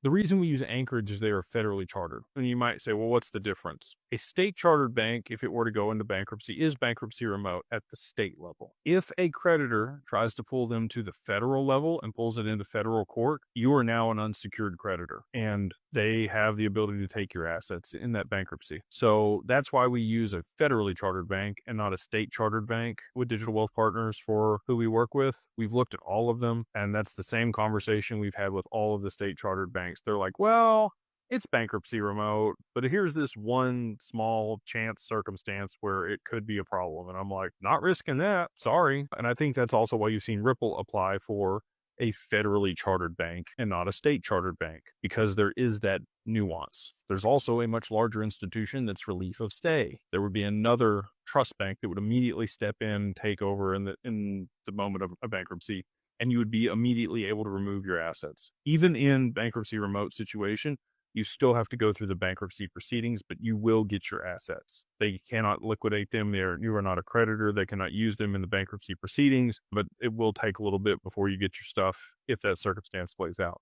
The reason we use Anchorage is they are federally chartered. And you might say, well, what's the difference? A state chartered bank, if it were to go into bankruptcy, is bankruptcy remote at the state level. If a creditor tries to pull them to the federal level and pulls it into federal court, you are now an unsecured creditor and they have the ability to take your assets in that bankruptcy. So that's why we use a federally chartered bank and not a state chartered bank with Digital Wealth Partners for who we work with. We've looked at all of them, and that's the same conversation we've had with all of the state chartered banks. They're like, well, it's bankruptcy remote, but here's this one small chance circumstance where it could be a problem. And I'm like, not risking that. Sorry. And I think that's also why you've seen Ripple apply for a federally chartered bank and not a state chartered bank, because there is that nuance. There's also a much larger institution that's relief of stay. There would be another trust bank that would immediately step in, take over in the moment of a bankruptcy, and you would be immediately able to remove your assets. Even in bankruptcy remote situation, you still have to go through the bankruptcy proceedings, but you will get your assets. They cannot liquidate them. You are not a creditor. They cannot use them in the bankruptcy proceedings, but it will take a little bit before you get your stuff if that circumstance plays out.